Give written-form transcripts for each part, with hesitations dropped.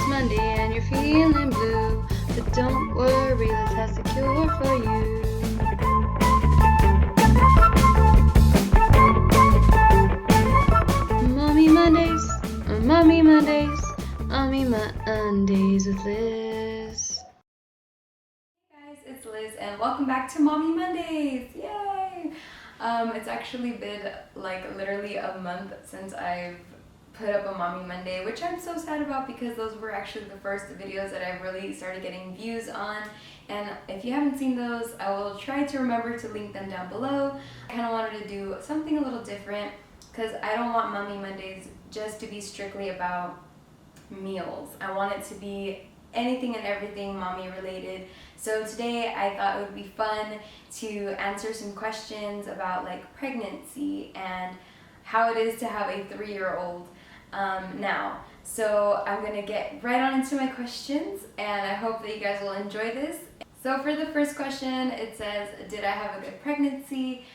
Monday and you're feeling blue, but don't worry, let's have the cure for you. Mommy Mondays, Mommy Mondays, Mommy Mondays with Liz. Hey guys, it's Liz and welcome back to Mommy Mondays! Yay! It's actually been like literally a month since I've put up a Mommy Monday, which I'm so sad about because those were actually the first videos that I really started getting views on. And if you haven't seen those, I will try to remember to link them down below. I kind of wanted to do something a little different because I don't want Mommy Mondays just to be strictly about meals. I want it to be anything and everything mommy related. So today I thought it would be fun to answer some questions about like pregnancy and how it is to have a 3-year-old now. So I'm gonna get right on into my questions and I hope that you guys will enjoy this. So for the first question, it says, did I have a good pregnancy?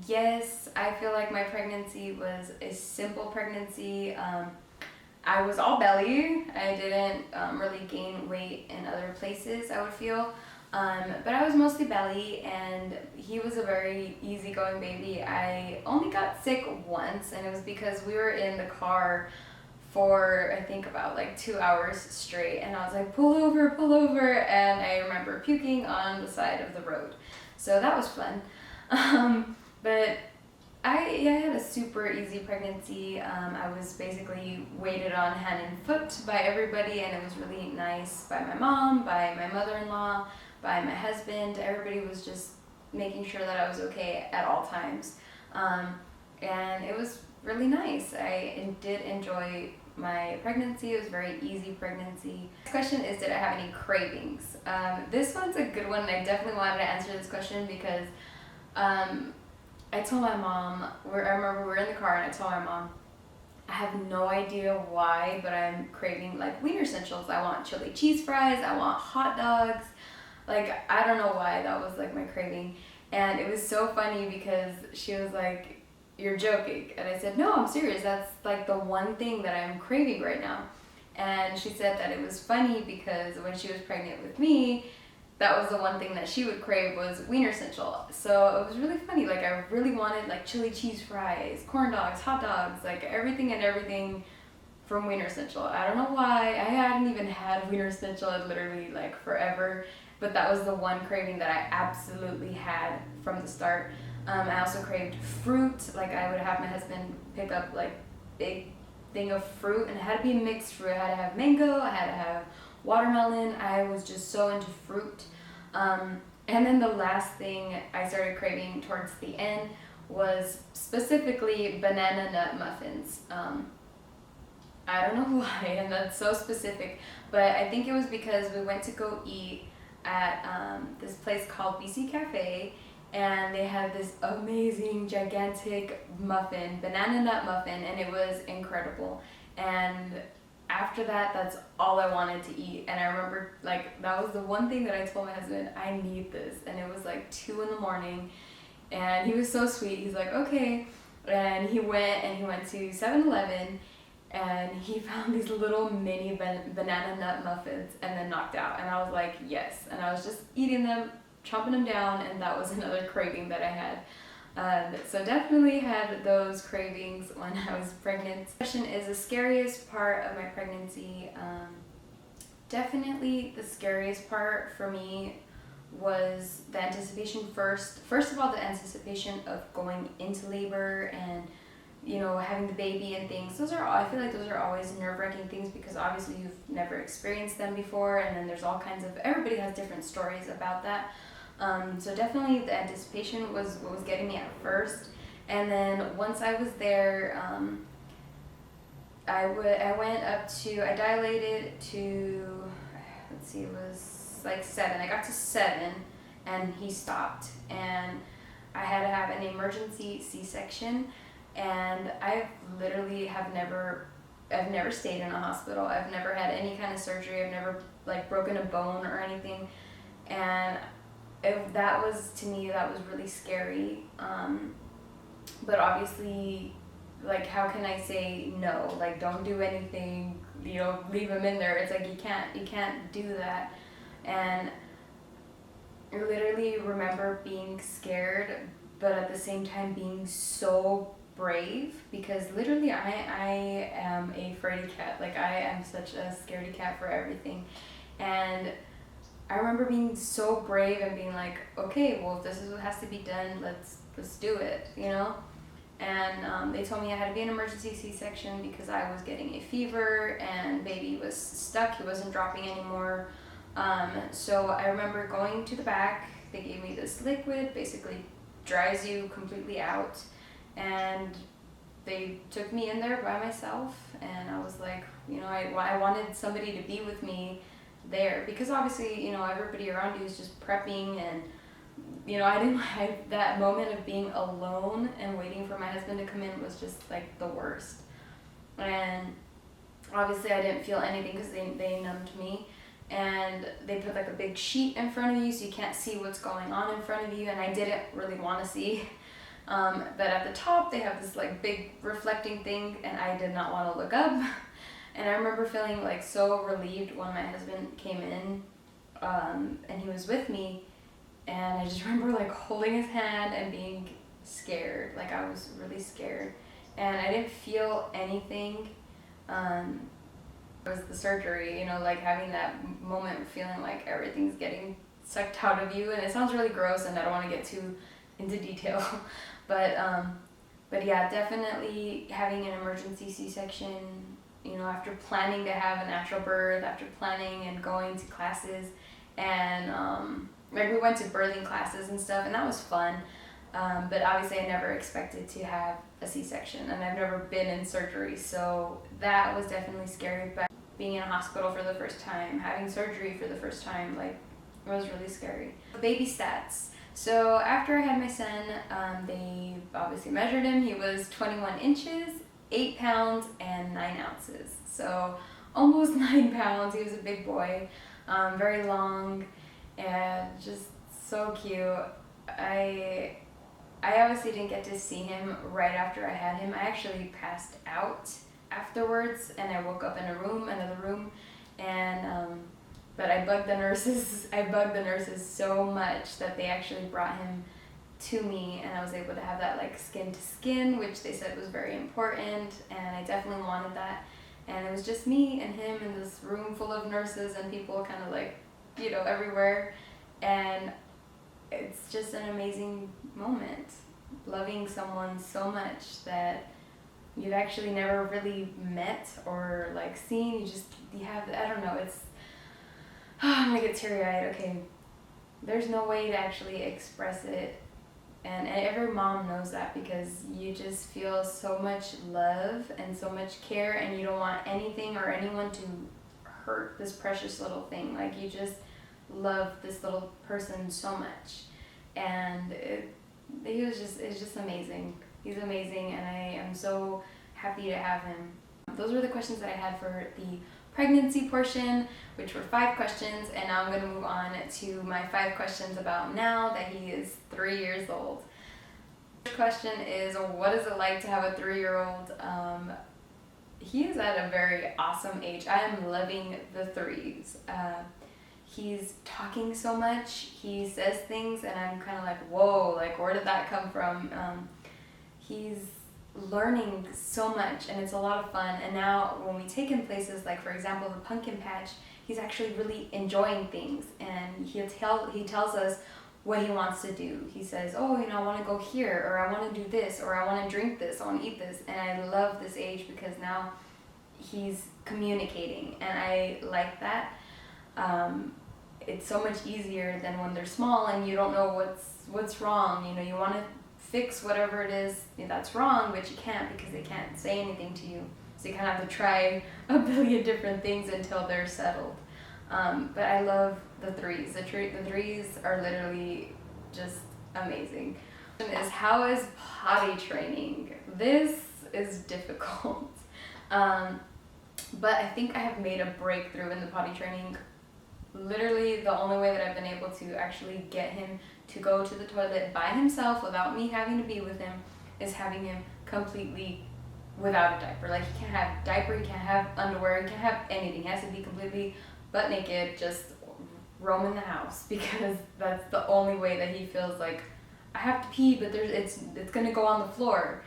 Yes, I feel like my pregnancy was a simple pregnancy. I was all belly. I didn't really gain weight in other places, I would feel. But I was mostly belly, and he was a very easygoing baby. I only got sick once, and it was because we were in the car for I think about like 2 hours straight, and I was like, pull over, and I remember puking on the side of the road. So that was fun. But I had a super easy pregnancy. I was basically waited on hand and foot by everybody, and it was really nice by my mom, by my mother-in-law, by my husband. Everybody was just making sure that I was okay at all times. And it was really nice. I did enjoy my pregnancy. It was a very easy pregnancy. Next question is, did I have any cravings? This one's a good one, and I definitely wanted to answer this question because I told my mom, I remember we were in the car and I told my mom, I have no idea why, but I'm craving like wiener essentials. I want chili cheese fries, I want hot dogs. Like, I don't know why, that was like my craving. And it was so funny because she was like, you're joking. And I said, no, I'm serious. That's like the one thing that I'm craving right now. And she said that it was funny because when she was pregnant with me, that was the one thing that she would crave was wiener essential. So it was really funny. Like, I really wanted like chili cheese fries, corn dogs, hot dogs, like everything from wiener essential. I don't know why. I hadn't even had wiener essential in literally like forever, but that was the one craving that I absolutely had from the start. I also craved fruit. Like, I would have my husband pick up like big thing of fruit, and it had to be mixed fruit. I had to have mango, I had to have watermelon. I was just so into fruit. And then the last thing I started craving towards the end was specifically banana nut muffins. I don't know why, and that's so specific, but I think it was because we went to go eat at this place called BC Cafe, and they had this amazing gigantic muffin, banana nut muffin, and it was incredible. And after that, that's all I wanted to eat. And I remember like that was the one thing that I told my husband, I need this. And it was like 2 a.m, and he was so sweet. He's like, okay. And he went to 7-Eleven, and he found these little mini banana nut muffins and then knocked out. And I was like, yes. And I was just eating them, chomping them down, and that was another craving that I had. So definitely had those cravings when I was pregnant. The question is, the scariest part of my pregnancy. Definitely the scariest part for me was the anticipation first of all, the anticipation of going into labor and, you know, having the baby and things. I feel like those are always nerve-wracking things because obviously you've never experienced them before, and then there's all kinds of, everybody has different stories about that. So definitely the anticipation was what was getting me at first. And then once I was there, I dilated to, let's see, it was like 7. I got to 7 and he stopped, and I had to have an emergency C-section. And I've never stayed in a hospital. I've never had any kind of surgery. I've never like broken a bone or anything. And that was really scary. But obviously, like, how can I say no? Like, don't do anything, leave him in there. It's like you can't do that. And I literally remember being scared, but at the same time being so brave, because literally I am a fraidy cat. Like, I am such a scaredy cat for everything. And I remember being so brave and being like, okay, well, if this is what has to be done, let's do it, you know? And they told me I had to be an emergency C-section because I was getting a fever and baby was stuck. He wasn't dropping anymore. So I remember going to the back. They gave me this liquid, basically dries you completely out. And they took me in there by myself. And I was like, you know, I wanted somebody to be with me there, because obviously, you know, everybody around you is just prepping, and you know, that moment of being alone and waiting for my husband to come in was just like the worst. And obviously I didn't feel anything because they numbed me, and they put like a big sheet in front of you so you can't see what's going on in front of you, and I didn't really want to see. But at the top they have this like big reflecting thing, and I did not want to look up. And I remember feeling like so relieved when my husband came in, and he was with me, and I just remember like holding his hand and being scared. Like, I was really scared, and I didn't feel anything. It was the surgery, you know, like having that moment of feeling like everything's getting sucked out of you, and it sounds really gross, and I don't want to get too into detail, but yeah, definitely having an emergency C-section. You know, after planning to have a natural birth, after planning and going to classes, and like we went to birthing classes and stuff, and that was fun. But obviously I never expected to have a C-section, and I've never been in surgery, so that was definitely scary. But being in a hospital for the first time, having surgery for the first time, like, it was really scary. Baby stats. So after I had my son, they obviously measured him. He was 21 inches, 8 pounds, and 9 ounces. So almost 9 pounds. He was a big boy, very long, and just so cute. I obviously didn't get to see him right after I had him. I actually passed out afterwards, and I woke up in another room, and but I bugged the nurses. I bugged the nurses so much that they actually brought him to me, and I was able to have that like skin to skin, which they said was very important, and I definitely wanted that. And it was just me and him in this room full of nurses and people kind of like, you know, everywhere, and it's just an amazing moment, loving someone so much that you've actually never really met or like seen. You have, I don't know, it's, I'm gonna get teary-eyed. Okay, there's no way to actually express it, and every mom knows that, because you just feel so much love and so much care, and you don't want anything or anyone to hurt this precious little thing. Like, you just love this little person so much, and it's just amazing. He's amazing, and I am so happy to have him. Those were the questions that I had for the pregnancy portion, which were 5 questions, and now I'm going to move on to my 5 questions about now that he is 3 years old. The first question is, what is it like to have a 3-year-old? He is at a very awesome age. I am loving the 3s. He's talking so much, he says things, and I'm kind of like, whoa, like, where did that come from? He's learning so much, and it's a lot of fun. And now when we take him places, like for example the pumpkin patch, he's actually really enjoying things, and he tells us what he wants to do. He says, oh, you know, I want to go here, or I want to do this, or I want to drink this, I want to eat this. And I love this age because now he's communicating, and I like that. It's so much easier than when they're small and you don't know what's wrong. You know, you want to fix whatever it is that's wrong, but you can't because they can't say anything to you. So you kind of have to try a billion different things until they're settled. But I love the 3s. The 3s are literally just amazing. Is how is potty training? This is difficult. But I think I have made a breakthrough in the potty training. Literally the only way that I've been able to actually get him to go to the toilet by himself without me having to be with him is having him completely without a diaper. Like, he can't have diaper, he can't have underwear, he can't have anything. He has to be completely butt naked, just roam in the house, because that's the only way that he feels like, I have to pee, but it's gonna go on the floor.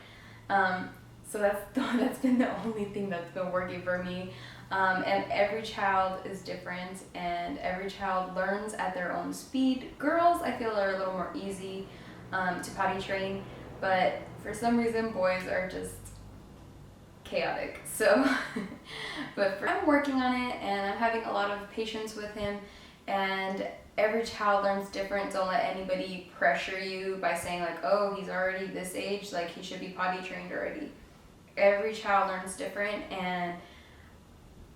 So that's been the only thing that's been working for me. And every child is different, and every child learns at their own speed. Girls, I feel, are a little more easy to potty train, but for some reason boys are just chaotic. So I'm working on it, and I'm having a lot of patience with him, and every child learns different. Don't let anybody pressure you by saying like, oh, he's already this age, like he should be potty trained already. Every child learns different, and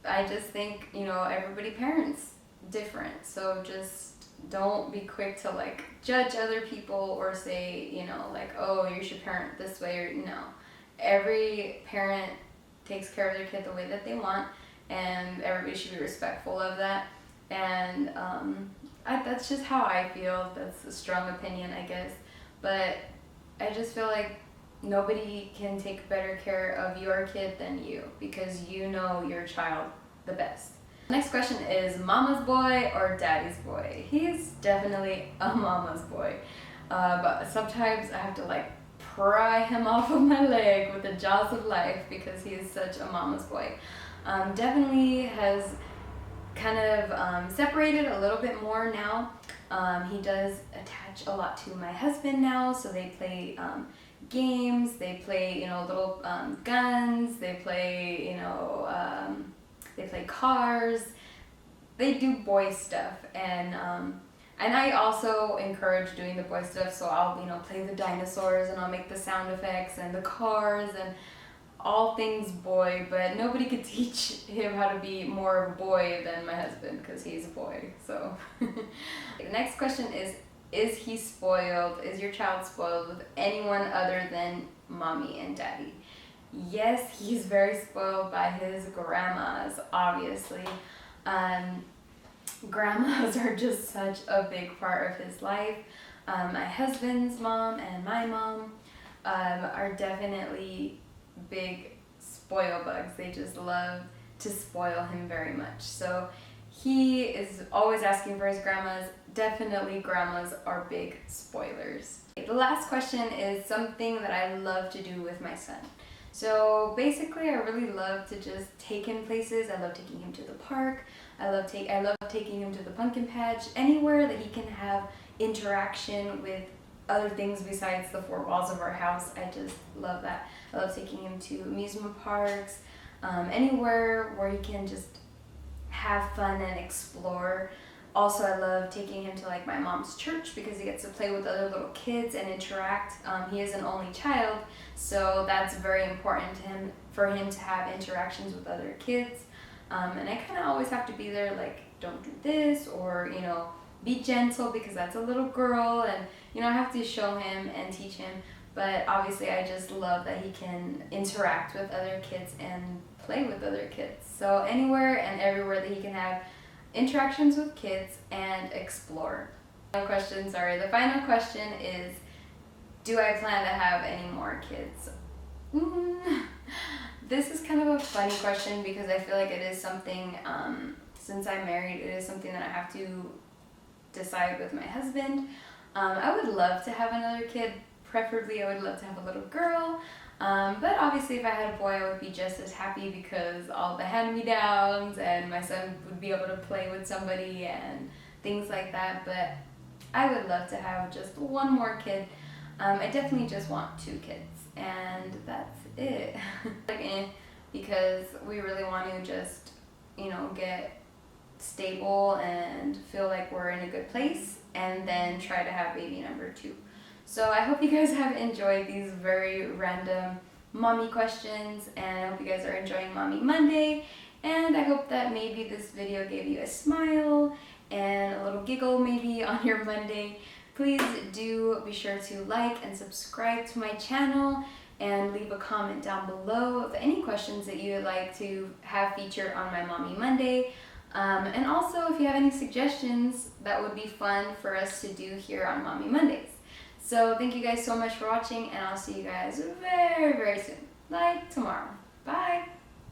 I just think, everybody parents different, so just don't be quick to like judge other people or say, like, oh, you should parent this way, or no. Every parent takes care of their kid the way that they want, and everybody should be respectful of that. And that's just how I feel. That's a strong opinion, I guess. But I just feel like nobody can take better care of your kid than you, because you know your child the best. Next question is mama's boy or daddy's boy? He's definitely a mama's boy. But sometimes I have to like pry him off of my leg with the jaws of life, because he is such a mama's boy. Definitely has kind of separated a little bit more now. He does attach a lot to my husband now, so they play games, they play, little guns, they play, they play cars, they do boy stuff, and I also encourage doing the boy stuff, so I'll, play the dinosaurs, and I'll make the sound effects and the cars and all things boy, but nobody could teach him how to be more of a boy than my husband, because he's a boy. So the next question is he spoiled? Is your child spoiled with anyone other than mommy and daddy? Yes, he's very spoiled by his grandmas, obviously. Grandmas are just such a big part of his life. My husband's mom and my mom are definitely big spoil bugs. They just love to spoil him very much. So he is always asking for his grandmas. Definitely grandmas are big spoilers. The last question is something that I love to do with my son. So basically, I really love to just take him places. I love taking him to the park. I love taking him to the pumpkin patch. Anywhere that he can have interaction with other things besides the four walls of our house. I just love that. I love taking him to amusement parks, anywhere where he can just have fun and explore. Also, I love taking him to like my mom's church, because he gets to play with other little kids and interact. He is an only child, so that's very important to him, for him to have interactions with other kids. And I kind of always have to be there, like, don't do this, or, be gentle, because that's a little girl, and, I have to show him and teach him. But obviously, I just love that he can interact with other kids and play with other kids. So anywhere and everywhere that he can have interactions with kids and explore. The final question is, do I plan to have any more kids? This is kind of a funny question, because I feel like it is something, since I'm married, it is something that I have to decide with my husband. I would love to have another kid. Preferably, I would love to have a little girl. But obviously, if I had a boy, I would be just as happy, because all the hand-me-downs, and my son would be able to play with somebody and things like that. But I would love to have just one more kid. I definitely just want 2 kids, and that's it. Because we really want to just, get stable and feel like we're in a good place, and then try to have baby number 2. So I hope you guys have enjoyed these very random mommy questions, and I hope you guys are enjoying Mommy Monday, and I hope that maybe this video gave you a smile and a little giggle maybe on your Monday. Please do be sure to like and subscribe to my channel, and leave a comment down below of any questions that you would like to have featured on my Mommy Monday. And also, if you have any suggestions, that would be fun for us to do here on Mommy Mondays. So thank you guys so much for watching, and I'll see you guys very, very soon. like tomorrow. Bye.